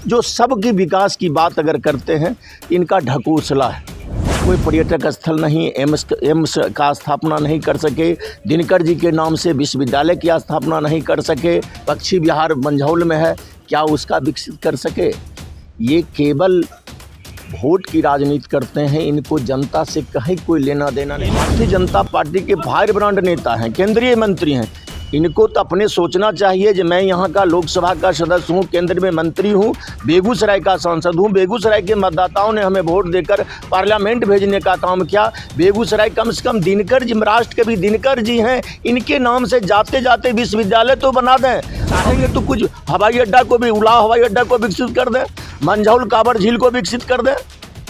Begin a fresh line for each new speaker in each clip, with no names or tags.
जो सबकी विकास की बात अगर करते हैं, इनका ढकोसला है। कोई पर्यटक स्थल नहीं, एम्स का स्थापना नहीं कर सके, दिनकर जी के नाम से विश्वविद्यालय की स्थापना नहीं कर सके, पक्षी विहार मंझौल में है, क्या उसका विकसित कर सके? ये केवल वोट की राजनीति करते हैं, इनको जनता से कहीं कोई लेना देना नहीं। भारतीय जनता पार्टी के फायर ब्रांड नेता हैं, केंद्रीय मंत्री हैं, इनको तो अपने सोचना चाहिए कि मैं यहाँ का लोकसभा का सदस्य हूँ, केंद्र में मंत्री हूँ, बेगूसराय का सांसद हूँ, बेगूसराय के मतदाताओं ने हमें वोट देकर पार्लियामेंट भेजने का काम किया। बेगूसराय कम से कम दिनकर जी, महाराष्ट्र के भी दिनकर जी हैं, इनके नाम से जाते जाते विश्वविद्यालय तो बना दें। चाहेंगे तो कुछ हवाई अड्डा को भी, उलाव हवाई अड्डा को विकसित कर दें, मंझौल कांवड़ झील को विकसित कर दें।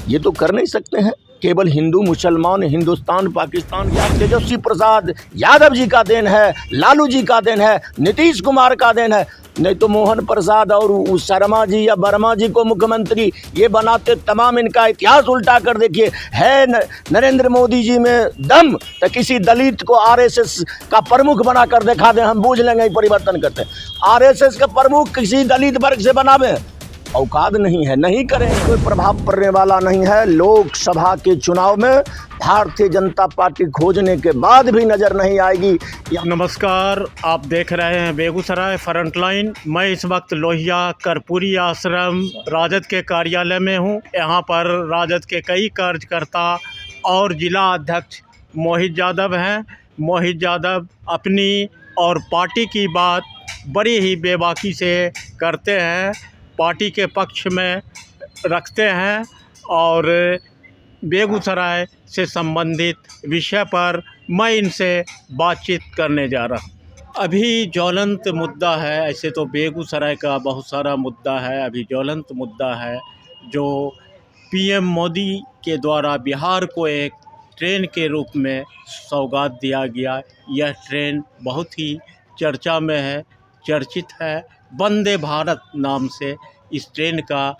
ये तो कर नहीं सकते हैं। केवल हिंदू मुसलमान, हिंदुस्तान पाकिस्तान या तेजस्वी प्रसाद यादव जी का देन है, लालू जी का देन है, नीतीश कुमार का देन है, नहीं तो मोहन प्रसाद और शर्मा जी या वर्मा जी को मुख्यमंत्री ये बनाते तमाम इनका इतिहास उल्टा कर देखिए। है नरेंद्र मोदी जी में दम तो किसी दलित को आरएसएस का प्रमुख बना कर दिखा दें, हम बूझ लेंगे परिवर्तन करते। आरएसएस का प्रमुख किसी दलित वर्ग से बनावे, औकात नहीं है, नहीं करें। कोई प्रभाव पड़ने वाला नहीं है। लोकसभा के चुनाव में भारतीय जनता पार्टी खोजने के बाद भी नजर नहीं आएगी।
नमस्कार, आप देख रहे हैं बेगूसराय फ्रंटलाइन। मैं इस वक्त लोहिया कर्पूरी आश्रम राजद के कार्यालय में हूं। यहां पर राजद के कई कार्यकर्ता और जिला अध्यक्ष मोहित यादव हैं। मोहित यादव अपनी और पार्टी की बात बड़ी ही बेबाकी से करते हैं, पार्टी के पक्ष में रखते हैं और बेगूसराय से संबंधित विषय पर मैं इनसे बातचीत करने जा रहा हूँ। अभी ज्वलंत मुद्दा है, ऐसे तो बेगूसराय का बहुत सारा मुद्दा है, अभी ज्वलंत मुद्दा है जो पीएम मोदी के द्वारा बिहार को एक ट्रेन के रूप में सौगात दिया गया। यह ट्रेन बहुत ही चर्चा में है, चर्चित है। वंदे भारत नाम से इस ट्रेन का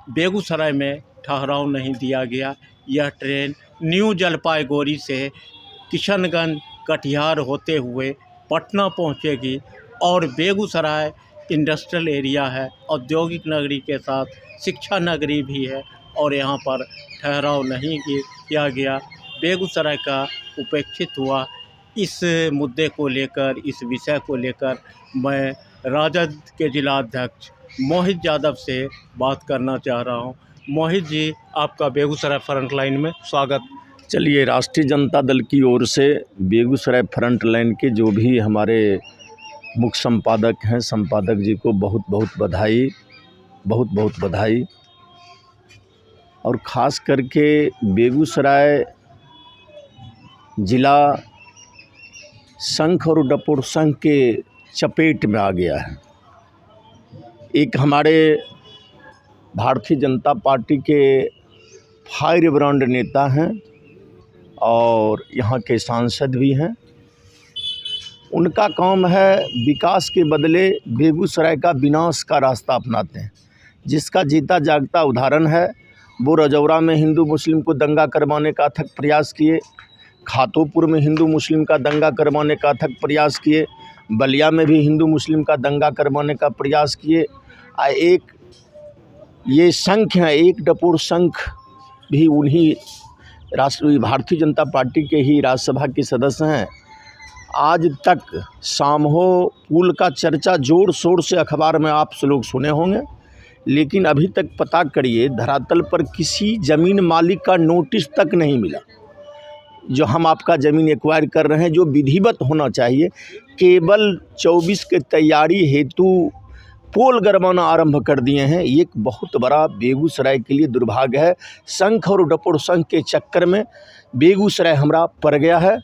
बेगूसराय में ठहराव नहीं दिया गया। यह ट्रेन न्यू जलपाईगुड़ी से किशनगंज कटिहार होते हुए पटना पहुंचेगी और बेगूसराय इंडस्ट्रियल एरिया है, औद्योगिक नगरी के साथ शिक्षा नगरी भी है और यहाँ पर ठहराव नहीं किया गया। बेगूसराय का उपेक्षित हुआ। इस मुद्दे को लेकर, इस विषय को लेकर मैं राजद के जिला अध्यक्ष मोहित यादव से बात करना चाह रहा हूं। मोहित जी, आपका बेगूसराय फ्रंटलाइन में स्वागत।
चलिए, राष्ट्रीय जनता दल की ओर से बेगूसराय फ्रंटलाइन के जो भी हमारे मुख्य संपादक हैं, संपादक जी को बहुत बहुत बधाई, बहुत बहुत बधाई। और ख़ास करके बेगूसराय ज़िला शंख और डपोर संघ के चपेट में आ गया है। एक हमारे भारतीय जनता पार्टी के फायर ब्रांड नेता हैं और यहाँ के सांसद भी हैं। उनका काम है विकास के बदले बेगूसराय का विनाश का रास्ता अपनाते हैं। जिसका जीता जागता उदाहरण है, वो रजौरा में हिंदू मुस्लिम को दंगा करवाने का अथक प्रयास किए, खातोपुर में हिंदू मुस्लिम का दंगा करवाने का अथक प्रयास किए, बलिया में भी हिंदू मुस्लिम का दंगा करवाने का प्रयास किए। एक ये संघ है, एक डपोर संघ भी उन्हीं भारतीय जनता पार्टी के ही राज्यसभा के सदस्य हैं। आज तक सामहो पुल का चर्चा जोर शोर से अखबार में आप लोग सुने होंगे, लेकिन अभी तक पता करिए धरातल पर किसी ज़मीन मालिक का नोटिस तक नहीं मिला। जो हम आपका ज़मीन एक्वायर कर रहे हैं, जो विधिवत होना चाहिए, केवल 24 के तैयारी हेतु पोल गरमाना आरंभ कर दिए हैं। एक बहुत बड़ा बेगूसराय के लिए दुर्भाग्य है। शंख और डपोर संघ के चक्कर में बेगूसराय हमारा पड़ गया है।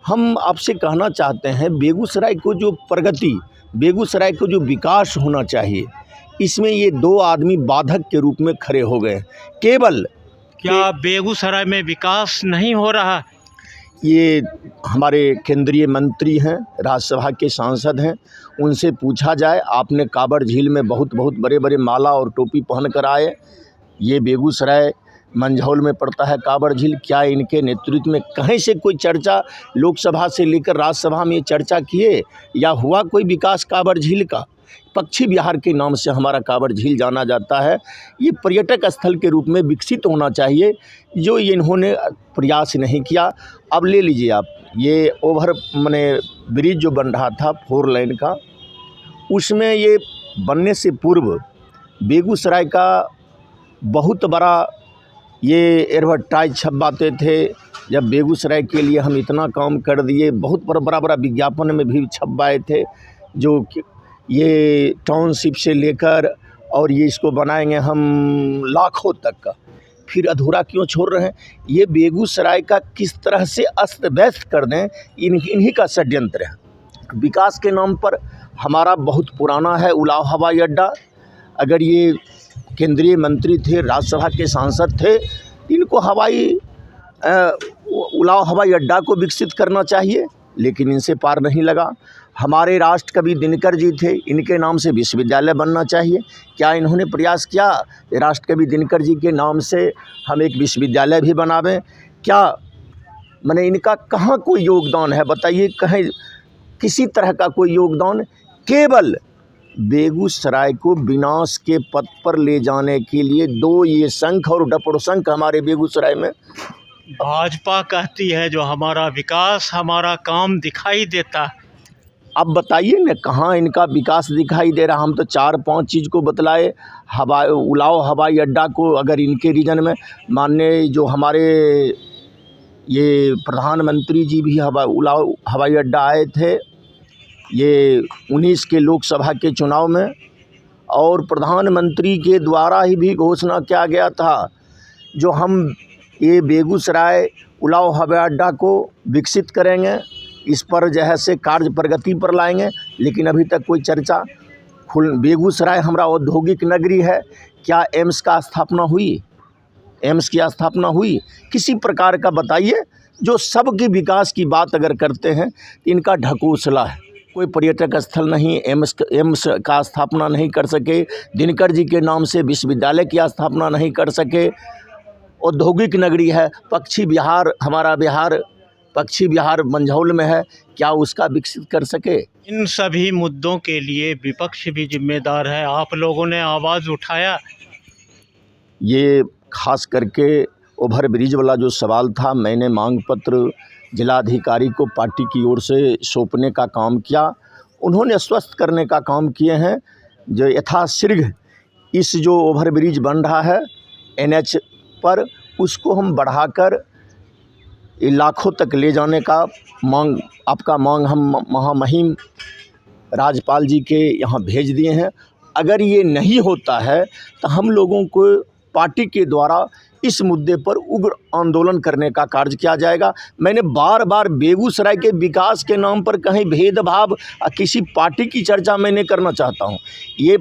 हम आपसे कहना चाहते हैं, बेगूसराय को जो प्रगति, बेगूसराय को जो विकास होना चाहिए, इसमें ये दो आदमी बाधक के रूप में खड़े हो गए। केवल
क्या बेगूसराय में विकास नहीं हो रहा?
ये हमारे केंद्रीय मंत्री हैं, राज्यसभा के सांसद हैं, उनसे पूछा जाए। आपने कांवड़ झील में बहुत बहुत बड़े बड़े माला और टोपी पहन कर आए। ये बेगूसराय मंझौल में पड़ता है कांवड़ झील। क्या इनके नेतृत्व में कहीं से कोई चर्चा लोकसभा से लेकर राज्यसभा में ये चर्चा किए या हुआ कोई विकास कांवड़ झील का? पक्षी विहार के नाम से हमारा कांवड़ झील जाना जाता है। ये पर्यटक स्थल के रूप में विकसित होना चाहिए, जो इन्होंने प्रयास नहीं किया। अब ले लीजिए आप, ये ओवर माने ब्रिज जो बन रहा था 4 लेन का, उसमें ये बनने से पूर्व बेगूसराय का बहुत बड़ा ये एडवर्टाइज छपवाते थे। जब बेगूसराय के लिए हम इतना काम कर दिए, बहुत बड़ा बड़ा विज्ञापन में भी छपवाए थे, जो ये टाउनशिप से लेकर और ये इसको बनाएंगे हम लाखों तक का। फिर अधूरा क्यों छोड़ रहे हैं? ये बेगूसराय का किस तरह से अस्त व्यस्त कर दें, इन्हीं का षड्यंत्र है। विकास के नाम पर हमारा बहुत पुराना है उलाव हवाई अड्डा। अगर ये केंद्रीय मंत्री थे, राज्यसभा के सांसद थे, इनको उलाव हवाई अड्डा को विकसित करना चाहिए, लेकिन इनसे पार नहीं लगा। हमारे राष्ट्र कवि दिनकर जी थे, इनके नाम से विश्वविद्यालय बनना चाहिए। क्या इन्होंने प्रयास किया राष्ट्र कवि दिनकर जी के नाम से हम एक विश्वविद्यालय भी बनावें? क्या माने इनका कहाँ कोई योगदान है बताइए? कहीं किसी तरह का कोई योगदान? केवल बेगूसराय को विनाश के पथ पर ले जाने के लिए 2 ये शंख और डपड़ शंख हमारे बेगूसराय में।
भाजपा कहती है जो हमारा विकास, हमारा काम दिखाई देता है।
अब बताइए न, कहाँ इनका विकास दिखाई दे रहा? हम तो 4-5 चीज़ को बतलाए। उलाव हवाई अड्डा को अगर इनके रीजन में, माननीय जो हमारे ये प्रधानमंत्री जी भी उलाव हवाई अड्डा आए थे ये 19 के लोकसभा के चुनाव में, और प्रधानमंत्री के द्वारा ही भी घोषणा किया गया था जो हम ये बेगूसराय उलाव हवाई अड्डा को विकसित करेंगे, इस पर जो है से कार्य प्रगति पर लाएंगे। लेकिन अभी तक कोई चर्चा। बेगूसराय हमारा औद्योगिक नगरी है, क्या एम्स का स्थापना हुई? एम्स की स्थापना हुई? किसी प्रकार का बताइए। जो सबके विकास की बात अगर करते हैं, इनका ढकोसला है। कोई पर्यटक स्थल नहीं, एम्स का स्थापना नहीं कर सके, दिनकर जी के नाम से विश्वविद्यालय की स्थापना नहीं कर सके। औद्योगिक नगरी है, पक्षी विहार, हमारा बिहार पक्षी विहार मंझौल में है, क्या उसका विकसित कर सके?
इन सभी मुद्दों के लिए विपक्ष भी जिम्मेदार है। आप लोगों ने आवाज़ उठाया।
ये खास करके ओवर ब्रिज वाला जो सवाल था, मैंने मांग पत्र जिलाधिकारी को पार्टी की ओर से सौंपने का काम किया। उन्होंने आश्वस्त करने का काम किए हैं जो यथाशीघ्र इस जो ओवर ब्रिज बन रहा है NH पर, उसको हम बढ़ाकर लाखों तक ले जाने का मांग हम महामहिम राज्यपाल जी के यहाँ भेज दिए हैं। अगर ये नहीं होता है तो हम लोगों को पार्टी के द्वारा इस मुद्दे पर उग्र आंदोलन करने का कार्य किया जाएगा। मैंने बार बार बेगूसराय के विकास के नाम पर कहीं भेदभाव किसी पार्टी की चर्चा मैं नहीं करना चाहता हूँ। ये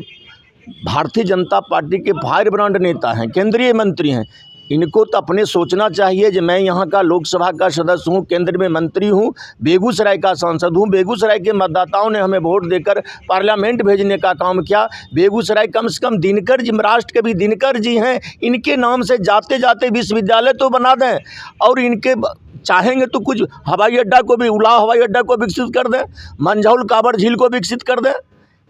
भारतीय जनता पार्टी के फायर ब्रांड नेता हैं, केंद्रीय मंत्री हैं, इनको तो अपने सोचना चाहिए कि मैं यहाँ का लोकसभा का सदस्य हूँ, केंद्र में मंत्री हूँ, बेगूसराय का सांसद हूँ। बेगूसराय के मतदाताओं ने हमें वोट देकर पार्लियामेंट भेजने का काम किया। बेगूसराय कम से कम दिनकर जी, राष्ट्र कवि दिनकर जी हैं, इनके नाम से जाते जाते विश्वविद्यालय तो बना दें, और इनके चाहेंगे तो कुछ हवाई अड्डा को भी, उलाव हवाई अड्डा को विकसित कर दें, मंझौल कांवड़ झील को विकसित कर दें।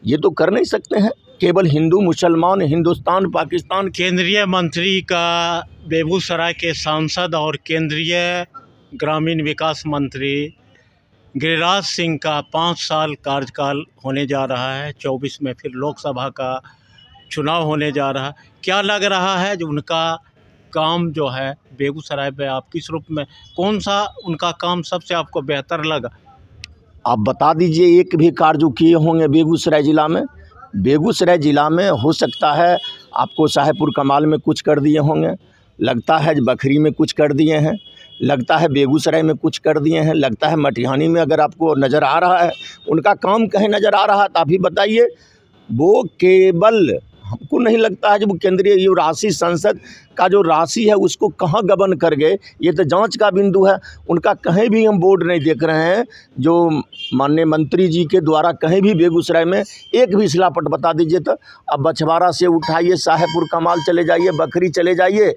ये तो कर नहीं सकते हैं। केवल हिंदू मुसलमान, हिंदुस्तान पाकिस्तान।
केंद्रीय मंत्री का बेगूसराय के सांसद और केंद्रीय ग्रामीण विकास मंत्री गिरिराज सिंह का 5 साल कार्यकाल होने जा रहा है। 24 में फिर लोकसभा का चुनाव होने जा रहा है। क्या लग रहा है जो उनका काम जो है बेगूसराय में, आप किस रूप में, कौन सा उनका काम सबसे आपको बेहतर लगा?
आप बता दीजिए एक भी कार्य जो किए होंगे बेगूसराय ज़िला में। बेगूसराय ज़िला में हो सकता है आपको साहेबपुर कमाल में कुछ कर दिए होंगे, लगता है बखरी में कुछ कर दिए हैं, लगता है बेगूसराय में कुछ कर दिए हैं, लगता है मटिहानी में अगर आपको नज़र आ रहा है उनका काम कहीं नज़र आ रहा है तो अभी बताइए। वो केवल, हमको नहीं लगता है जब केंद्रीय ये राशि, संसद का जो राशि है उसको कहाँ गबन कर गए, ये तो जांच का बिंदु है। उनका कहीं भी हम बोर्ड नहीं देख रहे हैं जो माननीय मंत्री जी के द्वारा कहीं भी बेगूसराय में एक भी शिलापट बता दीजिए तो। अब बछवाड़ा से उठाइए, साहेबपुर कमाल चले जाइए, बखरी चले जाइए,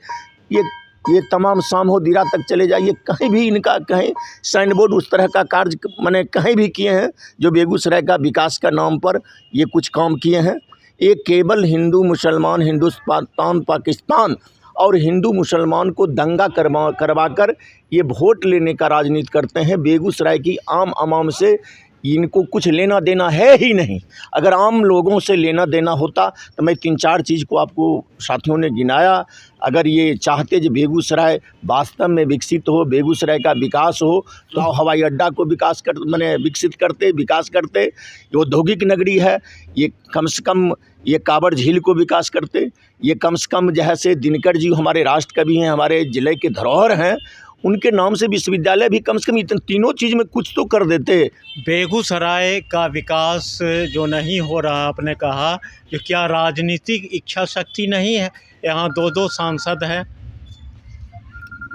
ये ये तमाम सामहोदीरा तक चले जाइए, कहीं भी इनका कहीं साइन बोर्ड उस तरह का कार्य मैंने कहीं भी किए हैं जो बेगूसराय का विकास का नाम पर ये कुछ काम किए हैं। ये केवल हिंदू मुसलमान, हिंदुस्तान पाकिस्तान और हिंदू मुसलमान को दंगा करवा कर ये वोट लेने का राजनीति करते हैं। बेगूसराय की आम आवाम से इनको कुछ लेना देना है ही नहीं। अगर आम लोगों से लेना देना होता तो मैं 3-4 चीज़ को आपको साथियों ने गिनाया। अगर ये चाहते जो बेगूसराय वास्तव में विकसित हो, बेगूसराय का विकास हो, तो हवाई अड्डा को विकसित करते, विकास करते। ये औद्योगिक नगरी है, ये कम से कम ये कांवड़ झील को विकास करते। ये कम से कम जैसे दिनकर जी हमारे राष्ट्र कवि हैं, हमारे ज़िले के धरोहर हैं, उनके नाम से विश्वविद्यालय भी कम से कम इतने तीनों चीज़ में कुछ तो कर देते।
बेगूसराय का विकास जो नहीं हो रहा, आपने कहा कि क्या राजनीतिक इच्छा शक्ति नहीं है? यहाँ 2-2 सांसद हैं।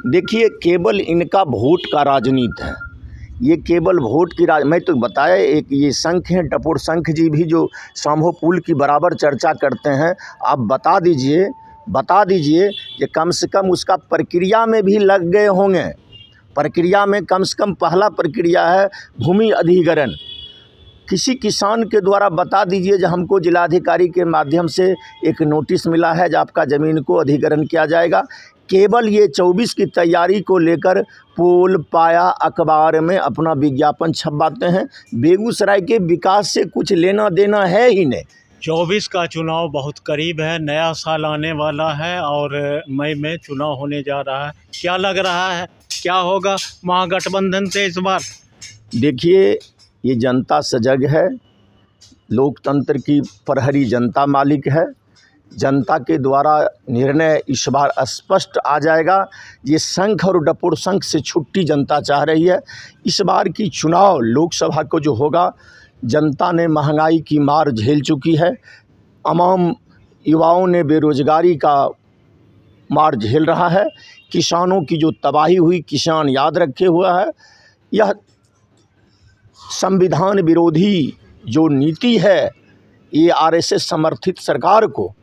देखिए, केवल इनका वोट का राजनीति है, ये केवल वोट की मैं तो बताया। एक ये शंख हैं, टपोर शंख जी भी जो सामहो पुल की बराबर चर्चा करते हैं। आप बता दीजिए कि कम से कम उसका प्रक्रिया में भी लग गए होंगे। प्रक्रिया में कम से कम पहला प्रक्रिया है भूमि अधिग्रहण। किसी किसान के द्वारा बता दीजिए जो हमको जिलाधिकारी के माध्यम से एक नोटिस मिला है जो आपका ज़मीन को अधिग्रहण किया जाएगा। केवल ये 24 की तैयारी को लेकर पोल पाया अखबार में अपना विज्ञापन छपवाते हैं। बेगूसराय के विकास से कुछ लेना देना है ही नहीं।
24 का चुनाव बहुत करीब है, नया साल आने वाला है और मई में चुनाव होने जा रहा है। क्या लग रहा है, क्या होगा महागठबंधन से इस बार?
देखिए, ये जनता सजग है, लोकतंत्र की प्रहरी जनता मालिक है। जनता के द्वारा निर्णय इस बार स्पष्ट आ जाएगा। ये शंख और डपोर शंख से छुट्टी जनता चाह रही है। इस बार की चुनाव लोकसभा को जो होगा, जनता ने महंगाई की मार झेल चुकी है, तमाम युवाओं ने बेरोजगारी का मार झेल रहा है, किसानों की जो तबाही हुई किसान याद रखे हुआ है। यह संविधान विरोधी जो नीति है, ये आरएसएस समर्थित सरकार को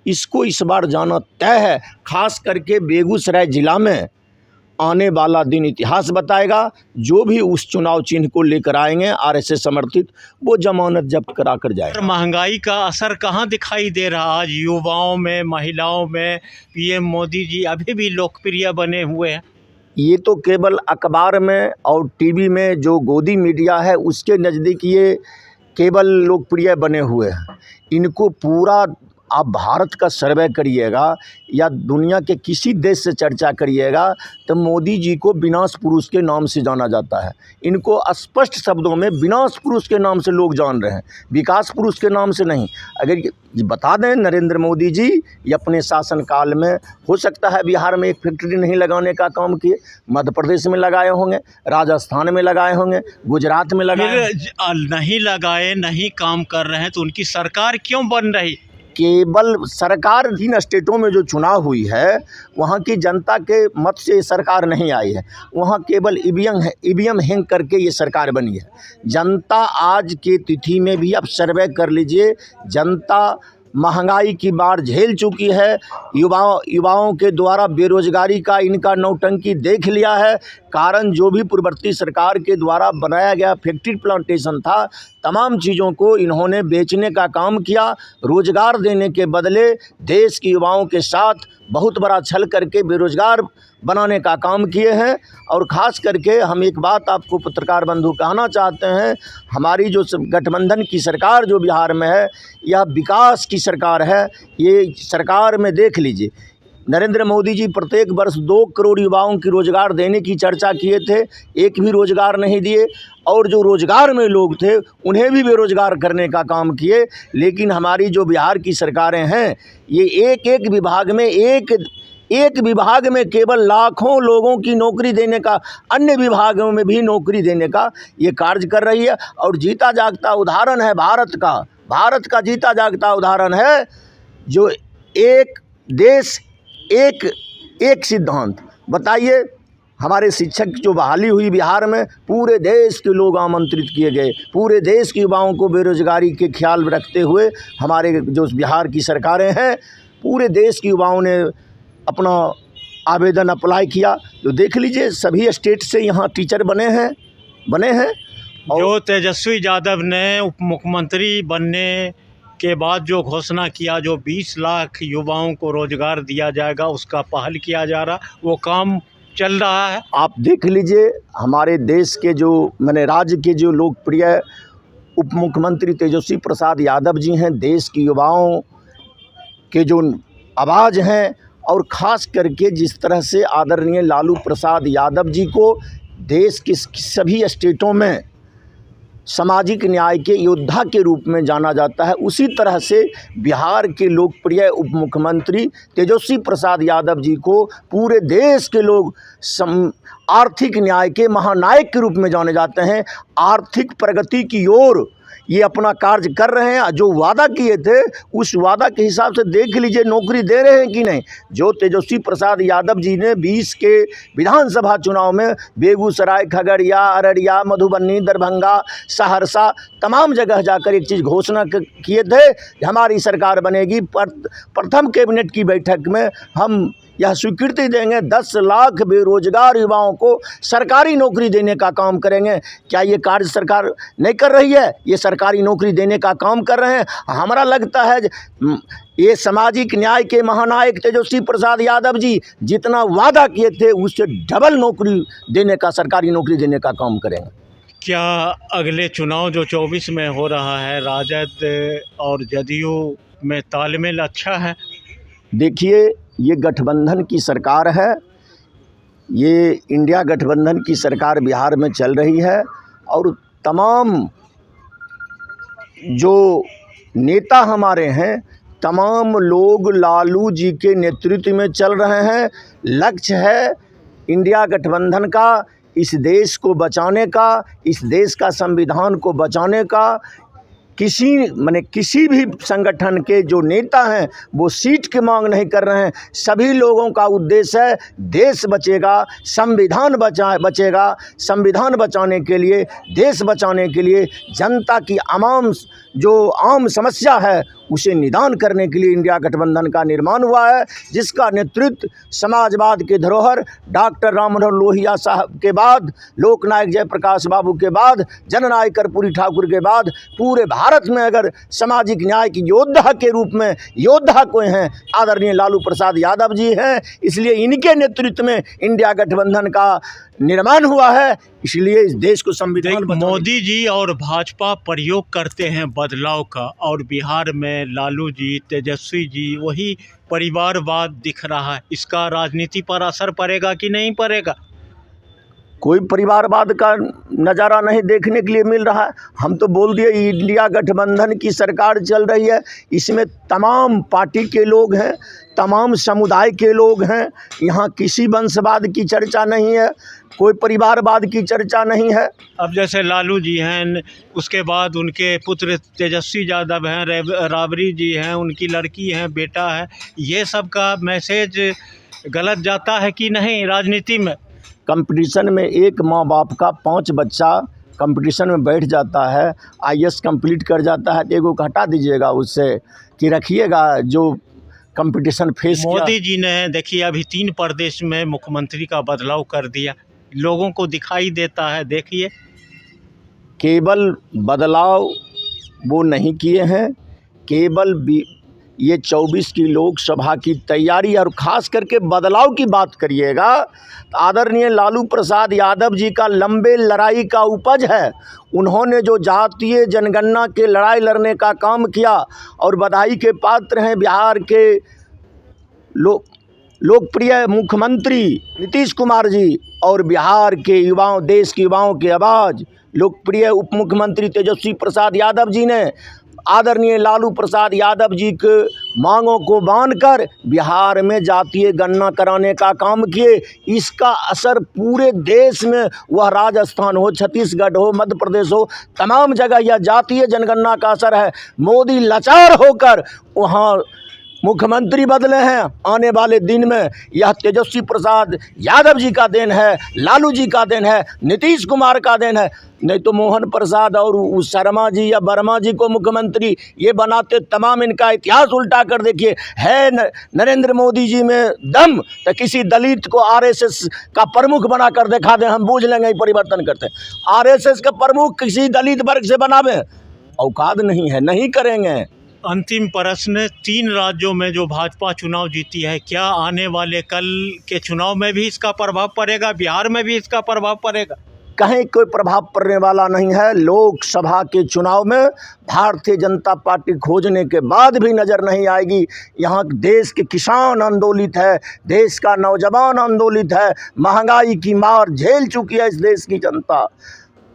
इसको इस बार जाना तय है। खास करके बेगूसराय ज़िला में आने वाला दिन इतिहास बताएगा। जो भी उस चुनाव चिन्ह को लेकर आएंगे आरएसएस समर्थित, वो जमानत जब्त करा कर जाएगा।
महंगाई का असर कहाँ दिखाई दे रहा? आज युवाओं में, महिलाओं में पीएम मोदी जी अभी भी लोकप्रिय बने हुए हैं।
ये तो केवल अखबार में और टीवी में जो गोदी मीडिया है उसके नज़दीक ये केवल लोकप्रिय बने हुए हैं। इनको पूरा आप भारत का सर्वे करिएगा या दुनिया के किसी देश से चर्चा करिएगा तो मोदी जी को विनाश पुरुष के नाम से जाना जाता है। इनको स्पष्ट शब्दों में विनाश पुरुष के नाम से लोग जान रहे हैं, विकास पुरुष के नाम से नहीं। अगर ये बता दें, नरेंद्र मोदी जी ये अपने शासनकाल में हो सकता है बिहार में एक फैक्ट्री नहीं लगाने का काम किए, मध्य प्रदेश में लगाए होंगे, राजस्थान में लगाए होंगे, गुजरात में लगाए।
नहीं लगाए, नहीं काम कर रहे हैं तो उनकी सरकार क्यों बन रही?
केवल सरकार 3 स्टेटों में जो चुनाव हुई है वहाँ की जनता के मत से ये सरकार नहीं आई है। वहाँ केवल ईवीएम हैंग करके ये सरकार बनी है। जनता आज के तिथि में भी आप सर्वे कर लीजिए, जनता महंगाई की मार झेल चुकी है। युवाओं के द्वारा बेरोजगारी का इनका नौटंकी देख लिया है। कारण जो भी पूर्ववर्ती सरकार के द्वारा बनाया गया फैक्ट्री प्लांटेशन था, तमाम चीज़ों को इन्होंने बेचने का काम किया। रोजगार देने के बदले देश के युवाओं के साथ बहुत बड़ा छल करके बेरोजगार बनाने का काम किए हैं। और ख़ास करके हम एक बात आपको पत्रकार बंधु कहना चाहते हैं, हमारी जो गठबंधन की सरकार जो बिहार में है, यह विकास की सरकार है। ये सरकार में देख लीजिए, नरेंद्र मोदी जी प्रत्येक वर्ष 2 करोड़ युवाओं की रोज़गार देने की चर्चा किए थे, एक भी रोज़गार नहीं दिए। और जो रोज़गार में लोग थे उन्हें भी बेरोज़गार करने का काम किए। लेकिन हमारी जो बिहार की सरकारें हैं, ये एक विभाग में केवल लाखों लोगों की नौकरी देने का, अन्य विभागों में भी नौकरी देने का ये कार्य कर रही है। और जीता जागता उदाहरण है भारत का जीता जागता उदाहरण है जो एक देश एक सिद्धांत। बताइए, हमारे शिक्षक जो बहाली हुई बिहार में, पूरे देश के लोग आमंत्रित किए गए। पूरे देश के युवाओं को बेरोजगारी के ख्याल रखते हुए हमारे जो बिहार की सरकारें हैं, पूरे देश के युवाओं ने अपना आवेदन अप्लाई किया, तो देख लीजिए सभी स्टेट से यहाँ टीचर बने हैं।
जो तेजस्वी यादव ने उप मुख्यमंत्री बनने के बाद जो घोषणा किया, जो 20 लाख युवाओं को रोजगार दिया जाएगा, उसका पहल किया जा रहा, वो काम चल रहा है।
आप देख लीजिए हमारे देश के जो राज्य के जो लोकप्रिय उप मुख्यमंत्री तेजस्वी प्रसाद यादव जी हैं, देश के युवाओं के जो आवाज़ हैं, और ख़ास करके जिस तरह से आदरणीय लालू प्रसाद यादव जी को देश के सभी स्टेटों में सामाजिक न्याय के योद्धा के रूप में जाना जाता है, उसी तरह से बिहार के लोकप्रिय उप मुख्यमंत्री तेजस्वी प्रसाद यादव जी को पूरे देश के लोग आर्थिक न्याय के महानायक के रूप में जाने जाते हैं। आर्थिक प्रगति की ओर ये अपना कार्य कर रहे हैं। जो वादा किए थे उस वादा के हिसाब से देख लीजिए नौकरी दे रहे हैं कि नहीं। जो तेजस्वी प्रसाद यादव जी ने 20 के विधानसभा चुनाव में बेगूसराय, खगड़िया, अररिया, मधुबनी, दरभंगा, सहरसा तमाम जगह जाकर एक चीज़ घोषणा किए थे, हमारी सरकार बनेगी, प्रथम कैबिनेट की बैठक में हम यह स्वीकृति देंगे, 10 लाख बेरोजगार युवाओं को सरकारी नौकरी देने का काम करेंगे। क्या ये कार्य सरकार नहीं कर रही है? ये सरकारी नौकरी देने का काम कर रहे हैं। हमारा लगता है ये सामाजिक न्याय के महानायक तेजस्वी प्रसाद यादव जी जितना वादा किए थे उससे डबल नौकरी देने का, सरकारी नौकरी देने का काम करेंगे।
क्या अगले चुनाव जो 24 में हो रहा है, राजद और जदयू में तालमेल अच्छा है?
देखिए ये गठबंधन की सरकार है, ये इंडिया गठबंधन की सरकार बिहार में चल रही है, और तमाम जो नेता हमारे हैं, तमाम लोग लालू जी के नेतृत्व में चल रहे हैं। लक्ष्य है इंडिया गठबंधन का इस देश को बचाने का, इस देश का संविधान को बचाने का। किसी भी संगठन के जो नेता हैं वो सीट की मांग नहीं कर रहे हैं। सभी लोगों का उद्देश्य है देश बचेगा, संविधान बचेगा। संविधान बचाने के लिए, देश बचाने के लिए, जनता की आम समस्या है उसे निदान करने के लिए इंडिया गठबंधन का निर्माण हुआ है, जिसका नेतृत्व समाजवाद के धरोहर डॉक्टर राम मनोहर लोहिया साहब के बाद, लोकनायक जयप्रकाश बाबू के बाद, जननायक कर्पूरी ठाकुर के बाद पूरे भारत में अगर सामाजिक न्याय की योद्धा के रूप में योद्धा कोई हैं, आदरणीय लालू प्रसाद यादव जी हैं। इसलिए इनके नेतृत्व में इंडिया गठबंधन का निर्माण हुआ है। इसलिए इस देश को संविधान
मोदी जी और भाजपा प्रयोग करते हैं बदलाव का, और बिहार में लालू जी, तेजस्वी जी वही परिवारवाद दिख रहा है। इसका राजनीति पर असर पड़ेगा कि नहीं पड़ेगा?
कोई परिवारवाद का नज़ारा नहीं देखने के लिए मिल रहा है। हम तो बोल दिए इंडिया गठबंधन की सरकार चल रही है, इसमें तमाम पार्टी के लोग हैं, तमाम समुदाय के लोग हैं। यहाँ किसी वंशवाद की चर्चा नहीं है, कोई परिवारवाद की चर्चा नहीं है।
अब जैसे लालू जी हैं, उसके बाद उनके पुत्र तेजस्वी यादव हैं, राबड़ी जी हैं, उनकी लड़की हैं, बेटा है, ये सब का मैसेज गलत जाता है कि नहीं राजनीति में?
कंपटीशन में एक माँ बाप का 5 बच्चा कंपटीशन में बैठ जाता है, IAS कंप्लीट कर जाता है, तो एगो को हटा दीजिएगा उससे कि रखिएगा जो कंपटीशन फेस किया।
मोदी जी ने देखिए अभी 3 प्रदेश में मुख्यमंत्री का बदलाव कर दिया, लोगों को दिखाई देता है। देखिए
केवल बदलाव वो नहीं किए हैं, केवल ये 24 की लोकसभा की तैयारी, और ख़ास करके बदलाव की बात करिएगा, आदरणीय लालू प्रसाद यादव जी का लंबे लड़ाई का उपज है। उन्होंने जो जातीय जनगणना के लड़ाई लड़ने का काम किया, और बधाई के पात्र हैं बिहार के लोकप्रिय मुख्यमंत्री नीतीश कुमार जी, और बिहार के युवाओं, देश के युवाओं की आवाज़ लोकप्रिय उप मुख्यमंत्री तेजस्वी प्रसाद यादव जी ने आदरणीय लालू प्रसाद यादव जी के मांगों को बांधकर बिहार में जातीय गणना कराने का काम किए। इसका असर पूरे देश में, वह राजस्थान हो, छत्तीसगढ़ हो, मध्य प्रदेश हो, तमाम जगह यह जातीय जनगणना का असर है। मोदी लाचार होकर वहाँ मुख्यमंत्री बदले हैं आने वाले दिन में, यह तेजस्वी प्रसाद यादव जी का देन है, लालू जी का देन है, नीतीश कुमार का देन है। नहीं तो मोहन प्रसाद और उस शर्मा जी या वर्मा जी को मुख्यमंत्री ये बनाते, तमाम इनका इतिहास उल्टा कर देखिए। है नरेंद्र मोदी जी में दम तो किसी दलित को आरएसएस का प्रमुख बना कर दिखा दें, हम बूझ लेंगे परिवर्तन करते हैं। आरएसएस का प्रमुख किसी दलित वर्ग से बनावे, औकात नहीं है, नहीं करेंगे।
अंतिम प्रश्न, 3 राज्यों में जो भाजपा चुनाव जीती है, क्या आने वाले कल के चुनाव में भी इसका प्रभाव पड़ेगा? बिहार में भी इसका प्रभाव पड़ेगा?
कहीं कोई प्रभाव पड़ने वाला नहीं है। लोकसभा के चुनाव में भारतीय जनता पार्टी खोजने के बाद भी नज़र नहीं आएगी। यहाँ देश के किसान आंदोलित है, देश का नौजवान आंदोलित है, महंगाई की मार झेल चुकी है इस देश की जनता।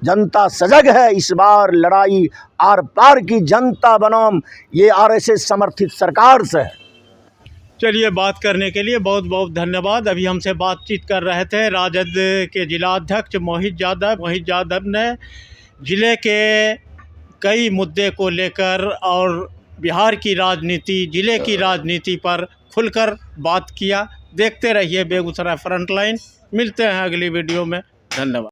जनता सजग है, इस बार लड़ाई आर पार की जनता बनाम ये आरएसएस समर्थित सरकार से है।
चलिए, बात करने के लिए बहुत बहुत धन्यवाद। अभी हमसे बातचीत कर रहे थे राजद के जिला अध्यक्ष मोहित यादव ने जिले के कई मुद्दे को लेकर और बिहार की राजनीति, जिले की राजनीति पर खुलकर बात किया। देखते रहिए बेगूसराय फ्रंटलाइन। मिलते हैं अगली वीडियो में। धन्यवाद।